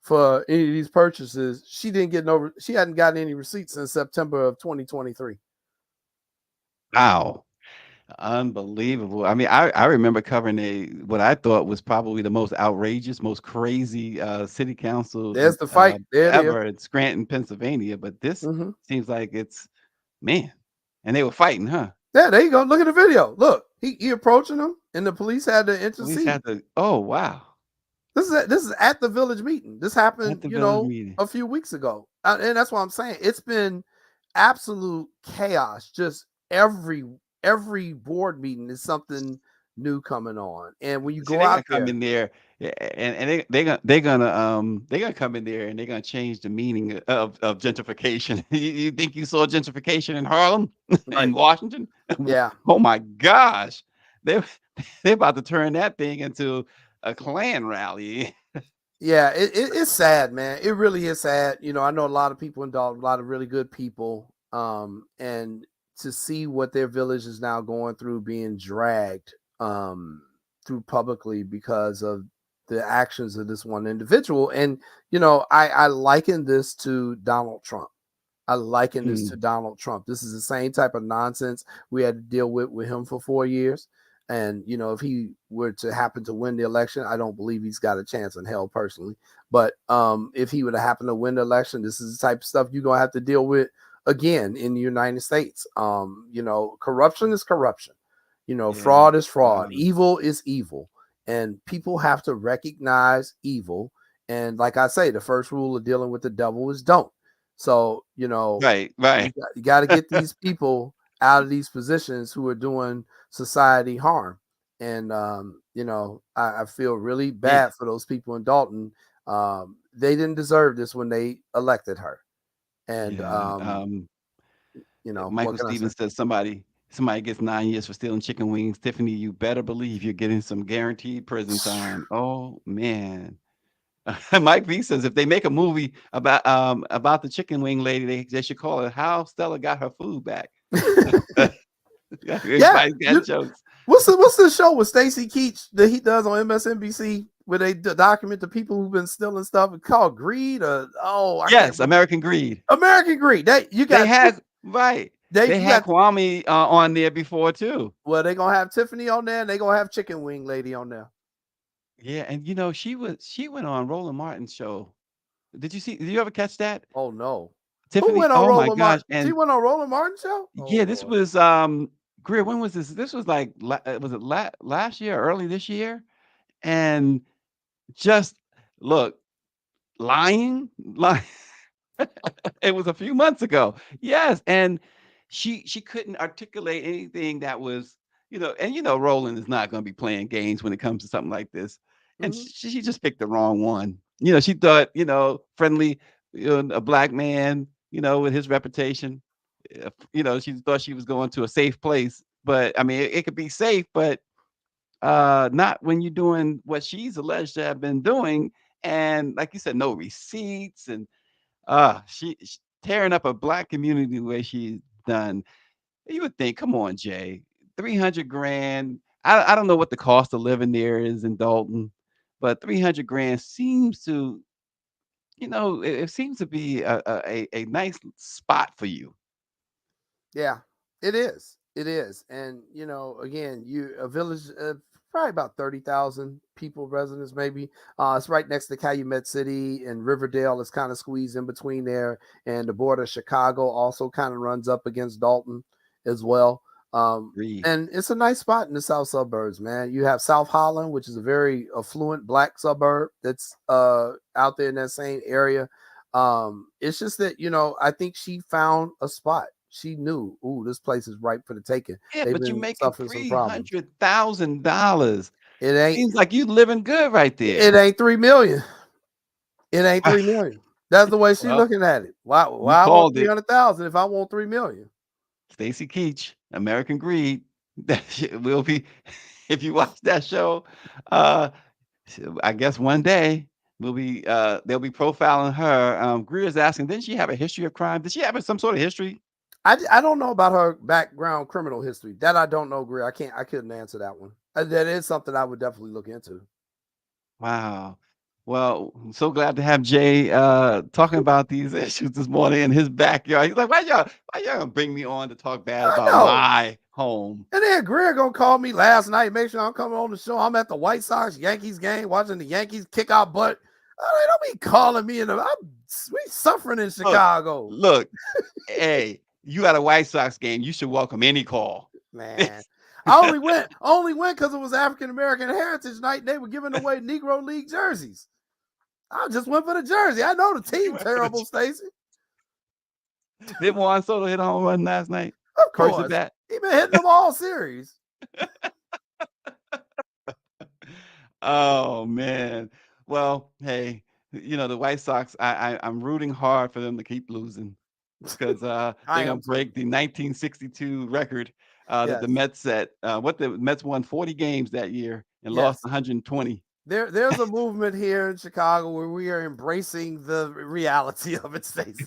for any of these purchases. She hadn't gotten any receipts since September of 2023. Wow. Unbelievable. I mean, I remember covering what I thought was probably the most outrageous, most crazy city council There's the fight. There it is. ever in Scranton, Pennsylvania. But this Mm-hmm. seems like it's, man, and they were fighting, huh? Yeah, there you go. Look at the video. Look, he approaching them, and the police had to Police intercede. had to. Oh wow. This is at the village meeting. This happened, At the village meeting. a few weeks ago, and that's what I'm saying. It's been absolute chaos. Just every board meeting is something new coming on, and when you See, go they're out gonna come there, in there, and they're gonna come in there and they're gonna change the meaning of gentrification. You think you saw gentrification in Harlem, right? in Washington? Yeah, Oh my gosh, they they're about to turn that thing into a Klan rally. yeah. It's sad, man. It really is sad. I know a lot of people in Dalton, a lot of really good people, and to see what their village is now going through, being dragged through publicly because of the actions of this one individual. And I liken this to Donald Trump. I liken this to Donald Trump. This is the same type of nonsense we had to deal with him for 4 years. And if he were to happen to win the election, I don't believe he's got a chance in hell personally. But if he would have happened to win the election, this is the type of stuff you're gonna have to deal with again in the United States. Corruption is corruption. Fraud is fraud. Evil is evil. And people have to recognize evil. And like I say, the first rule of dealing with the devil is don't. So, Right. you got to get these people out of these positions who are doing society harm. And, I feel really bad for those people in Dalton. They didn't deserve this when they elected her. And, Michael what can I say? Stevens says somebody somebody gets 9 years for stealing chicken wings. Tiffany, you better believe you're getting some guaranteed prison time. Oh man. Mike V says if they make a movie about the chicken wing lady, they should call it How Stella Got Her Food Back. Yeah, Everybody's got jokes. what's the show with Stacey Keach that he does on MSNBC where they document the people who've been stealing stuff? It's called Greed. I Yes, can't. American Greed. American Greed. You got They had right. They you had got Kwame on there before too. well, they're gonna have Tiffany on there, and they're gonna have Chicken Wing Lady on there. Yeah, and she went on Roland Martin's show. Did you ever catch that? Oh no. Who Tiffany, went on oh my Roland gosh. Martin? She And went on Roland Martin show? Oh yeah, this Lord. was Greer, when was this? This was like was it last year or early this year? And just look, lying. It was a few months ago. Yes, and she couldn't articulate anything that was, and Roland is not going to be playing games when it comes to something like this. And Mhm. she just picked the wrong one. She thought, friendly, a black man, with his reputation, she thought she was going to a safe place. But I mean, it could be safe, but not when you're doing what she's alleged to have been doing. And like you said, no receipts and she tearing up a black community the way she's done. You would think, come on, Jay, 300 grand. I don't know what the cost of living there is in Dalton, but 300 grand seems to, it seems to be a nice spot for you. Yeah, it is. It is. And again, a village probably about 30,000 people, residents, maybe. It's right next to Calumet City, and Riverdale is kind of squeezed in between there. And the border of Chicago also kind of runs up against Dalton as well. Agreed. And it's a nice spot in the south suburbs, man. You have South Holland, which is a very affluent black suburb that's out there in that same area. It's just that, I think she found a spot. She knew, this place is ripe for the taking. Yeah, They've but you're been making suffering some problems. $300,000. It ain't Seems like you living good right there. it ain't 3 million. It ain't 3 million. That's the way she's Well, looking at it. Why you I want called it. 300,000 if I want 3 million? Stacey Keach, American Greed. That shit will be, if you watch that show, I guess one day they'll be profiling her. Greer's asking, didn't she have a history of crime? Did she have some sort of history? I don't know about her background criminal history. That I don't know, Greer. I couldn't answer that one. That is something I would definitely look into. Wow. Well, I'm so glad to have Jay talking about these issues this morning in his backyard. He's like, why y'all gonna bring me on to talk bad about my home? And then Greer gonna call me last night, make sure I'm coming on the show. I'm at the White Sox Yankees game, watching the Yankees kick our butt. They don't be calling me we suffering in Chicago. Look, hey, you at a White Sox game, you should welcome any call. Man, I only went because it was African American Heritage Night. And they were giving away Negro League jerseys. I just went for the jersey. I know the team terrible, Stacey. Did Juan Soto hit a home run last night? Of course, he been hitting them all series. Oh man. Well, hey, the White Sox. I'm rooting hard for them to keep losing because they're gonna break the 1962 record that the Mets set. The Mets won 40 games that year and lost 120. There's a movement here in Chicago where we are embracing the reality of it, Stacey.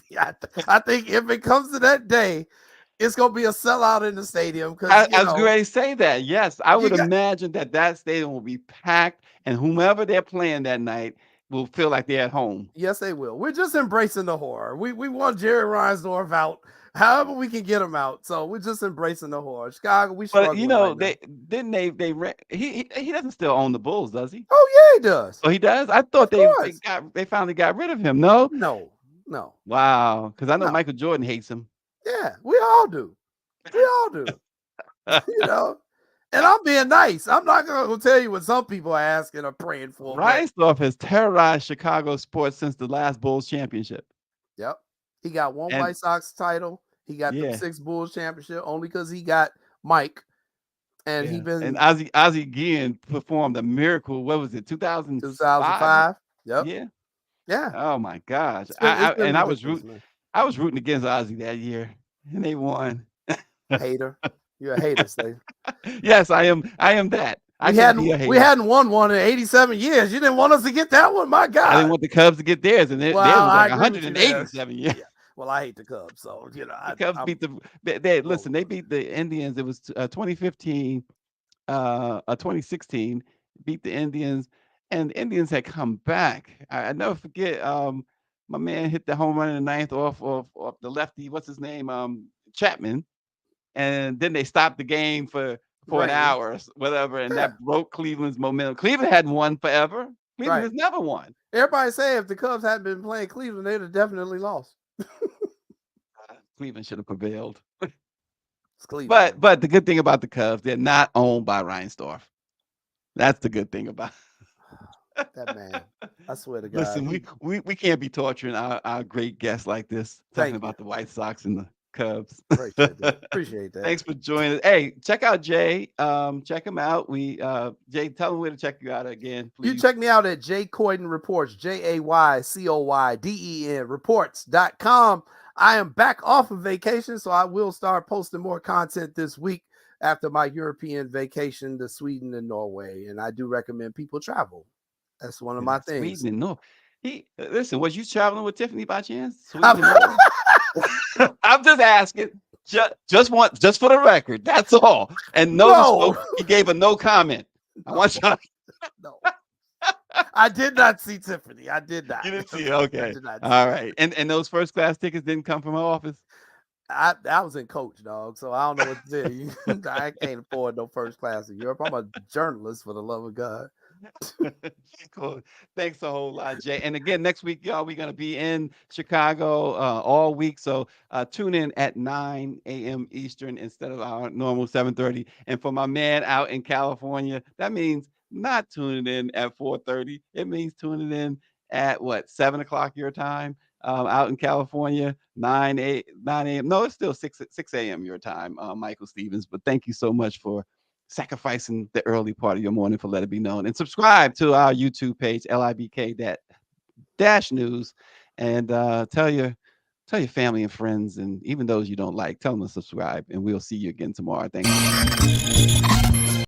I think if it comes to that day, it's gonna be a sellout in the stadium. I was going to say that. Yes, I would imagine that stadium will be packed, and whomever they're playing that night will feel like they're at home. Yes, they will. We're just embracing the horror. We want Jerry Reinsdorf out, however we can get him out. So we're just embracing the horror. Chicago, we struggling. But he doesn't still own the Bulls, does he? Oh yeah, he does. Oh, he does. I thought they finally got rid of him. No. Wow, because I know Michael Jordan hates him. Yeah, we all do. And I'm being nice. I'm not going to tell you what some people are asking or praying for. Reinsdorf has terrorized Chicago sports since the last Bulls championship. Yep. He got one White Sox title. He got the 6 Bulls championship only because he got Mike. And and Ozzie Guillen performed a miracle. What was it? 2005. Yep. Yeah. Oh my gosh. I was rooting against Ozzie that year, and they won. Hater. You're a hater, Slay. Yes, I am that. I We can be a hadn't hater. we hadn't won one in 87 years. You didn't want us to get that one, my God. I didn't want the Cubs to get theirs, and theirs Well, was I like agree with you there. 187 years. Yeah. Well, I hate the Cubs, so The Cubs beat listen, they beat the Indians. It was 2015, 2016, beat the Indians, and the Indians had come back. I never forget. My man hit the home run in the ninth off the lefty. What's his name? Chapman, and then they stopped the game for an hour, or whatever, and that broke Cleveland's momentum. Cleveland hadn't won forever. Cleveland has never won. Everybody say if the Cubs hadn't been playing Cleveland, they'd have definitely lost. Cleveland should have prevailed. It's Cleveland. But the good thing about the Cubs, they're not owned by Reinsdorf. That's the good thing about that man. I swear to God. Listen, we can't be torturing our great guests like this, talking about the White Sox and the Cubs. Appreciate that. Thanks for joining us. Hey, check out Jay. Check him out. Jay, tell him where to check you out again, please. You check me out at Jay Coyden Reports, JayCoyden reports.com. I am back off of vacation, so I will start posting more content this week after my European vacation to Sweden and Norway. And I do recommend people travel. That's one of my things. Sweden and Norway. Listen, was you traveling with Tiffany by chance? Sweden and Norway? I'm just asking. Just for the record. That's all. And notice he gave a no comment. I want you. No. I did not see Tiffany. I did not. You didn't see it? Okay. All right. And those first class tickets didn't come from her office? I was in coach, dog. So I don't know what to tell you. I can't afford no first class in Europe. I'm a journalist, for the love of God. Cool. Thanks a whole lot, Jay. And again, next week, y'all, we're going to be in Chicago all week. So tune in at 9 a.m. Eastern instead of our normal 7:30. And for my man out in California, that means not tuning in at 4:30. It means tuning in at 7 o'clock your time out in California, 9 a.m. No, it's still 6 a.m. your time, Michael Stevens. But thank you so much for sacrificing the early part of your morning for Let It Be Known. And subscribe to our YouTube page, LIBK-News, and tell your family and friends, and even those you don't like, tell them to subscribe. And we'll see you again tomorrow. Thank you.